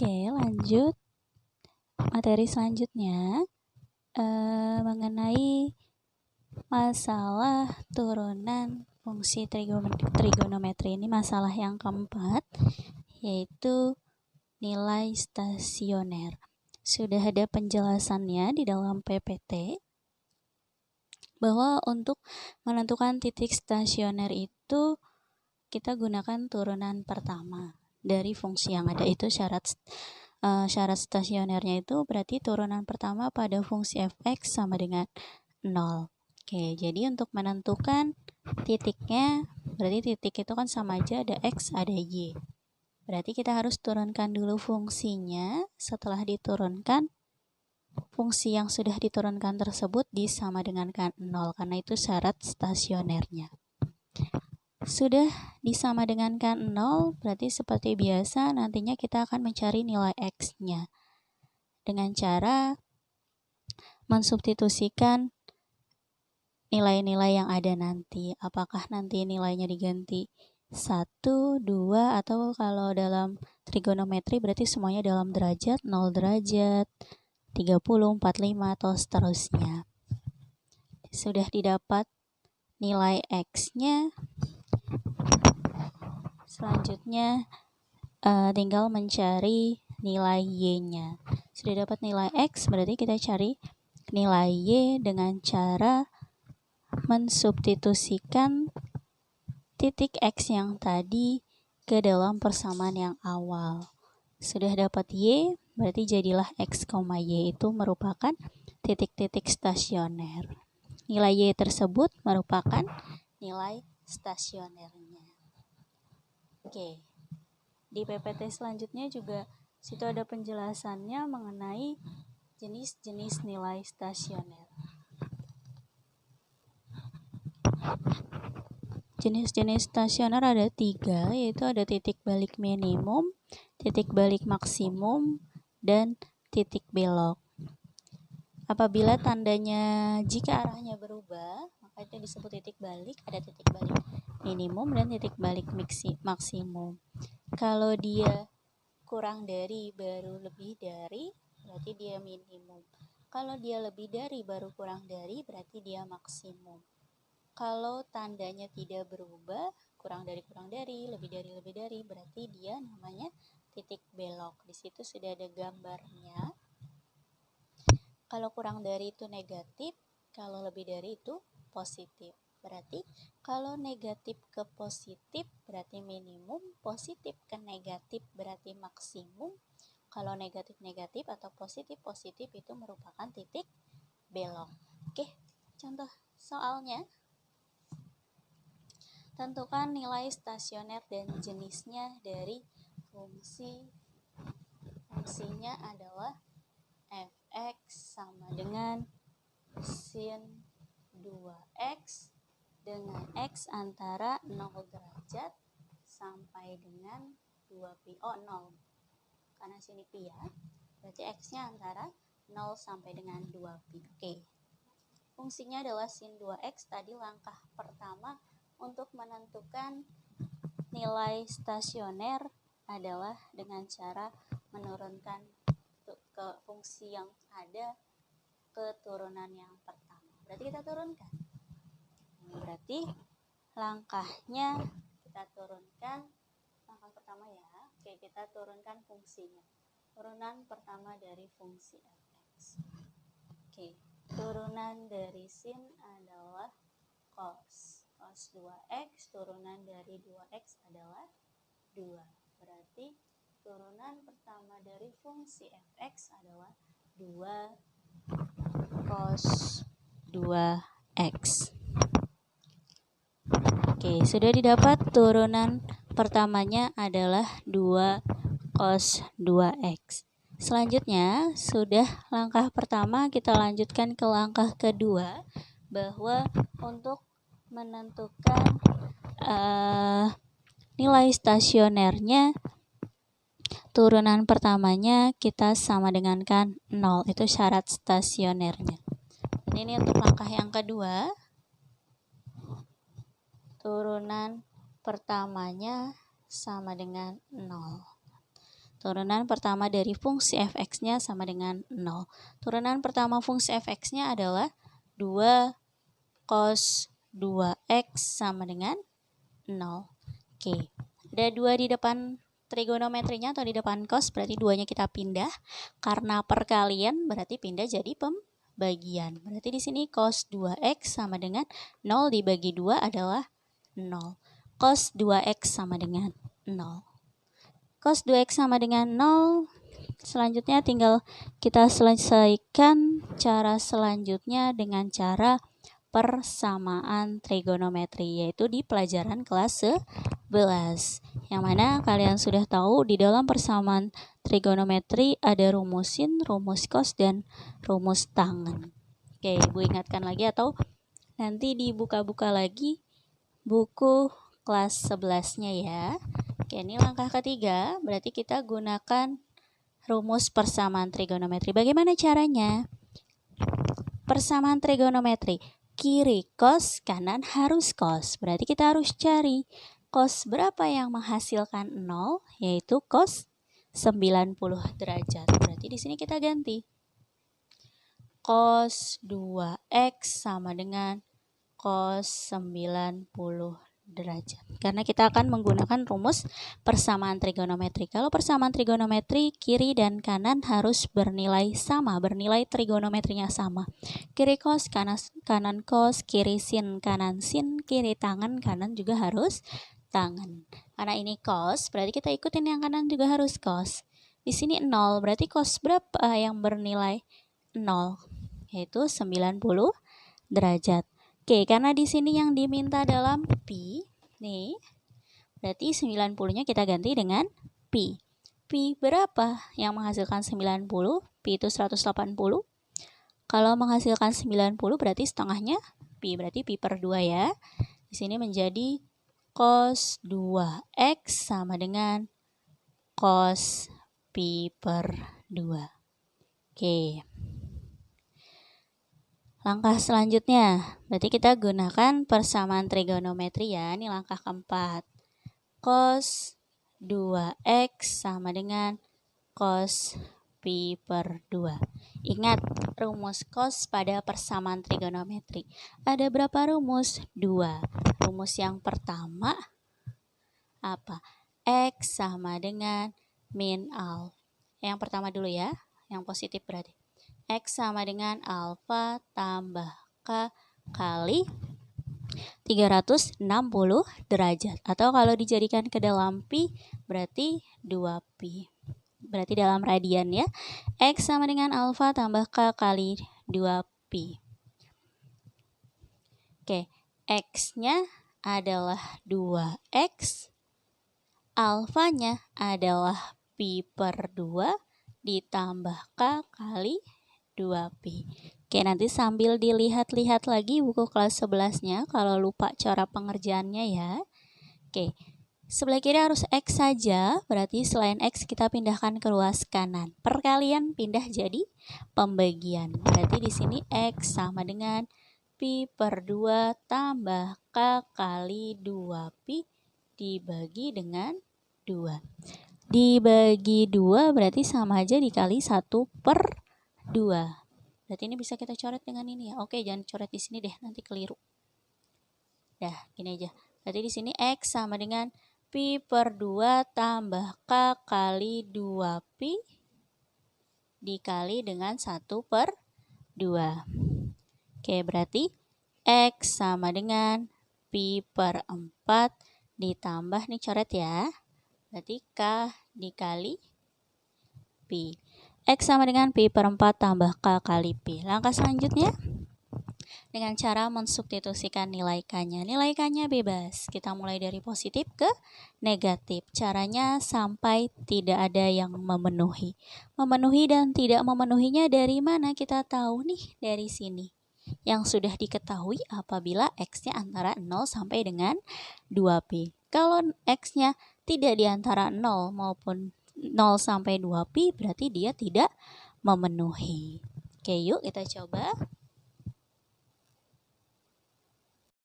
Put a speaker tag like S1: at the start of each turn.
S1: Oke, lanjut. Materi selanjutnya mengenai masalah turunan fungsi trigonometri. Ini masalah yang keempat, yaitu nilai stasioner. Sudah ada penjelasannya di dalam PPT bahwa untuk menentukan titik stasioner itu kita gunakan turunan pertama dari fungsi yang ada. Itu syarat stasionernya itu berarti turunan pertama pada fungsi fx sama dengan 0. Oke, jadi untuk menentukan titiknya, berarti titik itu kan sama aja, ada x, ada y. Berarti kita harus turunkan dulu fungsinya. Setelah diturunkan, fungsi yang sudah diturunkan tersebut disama dengankan 0, karena itu syarat stasionernya. Sudah disama dengankan 0, berarti seperti biasa nantinya kita akan mencari nilai x-nya dengan cara mensubstitusikan nilai-nilai yang ada nanti. Apakah nanti nilainya diganti 1, 2, atau kalau dalam trigonometri berarti semuanya dalam derajat, 0 derajat, 30, 45, atau seterusnya. Sudah didapat nilai x-nya, selanjutnya tinggal mencari nilai y-nya. Sudah dapat nilai x, berarti kita cari nilai y dengan cara mensubstitusikan titik x yang tadi ke dalam persamaan yang awal. Sudah dapat y, berarti jadilah x, y itu merupakan titik-titik stasioner. Nilai y tersebut merupakan nilai stasionernya. Oke, di PPT selanjutnya juga situ ada penjelasannya mengenai jenis-jenis nilai stasioner. Jenis-jenis stasioner ada 3, yaitu ada titik balik minimum, titik balik maksimum, dan titik belok. Apabila tandanya jika arahnya berubah, maka itu disebut titik balik. Ada titik balik minimum dan titik balik maksimum. Kalau dia kurang dari baru lebih dari, berarti dia minimum. Kalau dia lebih dari baru kurang dari, berarti dia maksimum. Kalau tandanya tidak berubah, kurang dari, lebih dari, berarti dia namanya titik belok. Di situ sudah ada gambarnya. Kalau kurang dari itu negatif, kalau lebih dari itu positif. Berarti kalau negatif ke positif berarti minimum, positif ke negatif berarti maksimum. Kalau negatif-negatif atau positif-positif itu merupakan titik belok. Oke, contoh soalnya. Tentukan nilai stasioner dan jenisnya dari fungsinya adalah fx sama dengan sin 2x dengan x antara 0 derajat sampai dengan 2pi. 0 karena sini pi ya, berarti x-nya antara 0 sampai dengan 2pi. Oke, fungsinya adalah sin 2x. Tadi langkah pertama untuk menentukan nilai stasioner adalah dengan cara menurunkan ke fungsi yang ada ke turunan yang pertama. Berarti kita turunkan. Berarti langkahnya kita turunkan. Langkah pertama ya. Oke, kita turunkan fungsinya. Turunan pertama dari fungsi fx. Oke, turunan dari sin adalah cos 2x, turunan dari 2x adalah 2. Berarti turunan pertama dari fungsi fx adalah 2 cos 2x. Oke, sudah didapat turunan pertamanya adalah 2 cos 2x. Selanjutnya, sudah langkah pertama, kita lanjutkan ke langkah kedua, bahwa untuk menentukan nilai stasionernya, turunan pertamanya kita sama dengankan 0, itu syarat stasionernya. Ini untuk langkah yang kedua, turunan pertamanya sama dengan 0. Turunan pertama dari fungsi fx-nya sama dengan 0. Turunan pertama fungsi fx-nya adalah 2 cos 2x sama dengan 0. Oke, ada 2 di depan trigonometrinya atau di depan cos, berarti 2-nya kita pindah. Karena perkalian berarti pindah jadi pembagian. Berarti di sini cos 2x sama dengan 0 dibagi 2 adalah 0. Cos 2x sama dengan 0. Cos 2x sama dengan 0. Selanjutnya tinggal kita selesaikan cara selanjutnya dengan cara persamaan trigonometri, yaitu di pelajaran kelas 11. Yang mana kalian sudah tahu di dalam persamaan trigonometri ada rumus sin, rumus cos, dan rumus tangen. Oke, Ibu ingatkan lagi atau nanti dibuka-buka lagi buku kelas 11-nya ya. Oke, ini langkah ketiga, berarti kita gunakan rumus persamaan trigonometri. Bagaimana caranya? Persamaan trigonometri, kiri cos, kanan harus cos. Berarti kita harus cari cos berapa yang menghasilkan 0, yaitu cos 90 derajat. Berarti di sini kita ganti. Cos 2x sama dengan cos 90 derajat. Karena kita akan menggunakan rumus persamaan trigonometri. Kalau persamaan trigonometri, kiri dan kanan harus bernilai sama, bernilai trigonometrinya sama. Kiri cos, kanan cos, kiri sin, kanan sin, kiri tangen, kanan juga harus tangen. Karena ini cos, berarti kita ikutin yang kanan juga harus cos. Di sini 0, berarti cos berapa yang bernilai 0? Yaitu 90 derajat. Oke, karena di sini yang diminta dalam pi, nih, berarti 90-nya kita ganti dengan pi. Pi berapa yang menghasilkan 90? Pi itu 180. Kalau menghasilkan 90 berarti setengahnya pi, berarti pi per 2 ya. Di sini menjadi cos 2x sama dengan cos pi per 2. Oke. Langkah selanjutnya, berarti kita gunakan persamaan trigonometri ya. Ini langkah keempat. Cos 2x sama dengan cos pi per 2. Ingat rumus cos pada persamaan trigonometri. Ada berapa rumus? 2. Rumus yang pertama apa? X sama dengan min alfa. Yang pertama dulu ya, yang positif berarti. X sama dengan alfa tambah K kali 360 derajat. Atau kalau dijadikan ke dalam pi, berarti 2pi. Berarti dalam radian ya. X sama dengan alfa tambah K kali 2pi. Oke, X-nya adalah 2X. Alfanya adalah pi per 2 ditambah K kali 2pi. Oke, nanti sambil dilihat-lihat lagi buku kelas 11-nya kalau lupa cara pengerjaannya ya. Oke, sebelah kiri harus X saja, berarti selain X kita pindahkan ke ruas kanan. Perkalian pindah jadi pembagian. Berarti di sini X sama dengan pi per 2 tambah K kali 2pi dibagi dengan 2. Dibagi 2 berarti sama aja dikali 1 per 2. Berarti ini bisa kita coret dengan ini ya. Oke, jangan coret di sini deh, nanti keliru. Dah, gini aja. Berarti di sini X sama dengan pi per 2 tambah K kali 2pi dikali dengan 1 per 2. Oke, berarti X sama dengan pi per 4 ditambah, nih coret ya. Berarti K dikali pi. X sama dengan pi per 4 tambah K kali pi. Langkah selanjutnya dengan cara mensubstitusikan nilai K-nya. Nilai K-nya bebas. Kita mulai dari positif ke negatif. Caranya sampai tidak ada yang memenuhi. Memenuhi dan tidak memenuhinya dari mana kita tahu nih? Dari sini. Yang sudah diketahui apabila X-nya antara 0 sampai dengan 2pi. Kalau X-nya tidak di antara 0 maupun 0 sampai 2pi, berarti dia tidak memenuhi. Oke, yuk kita coba.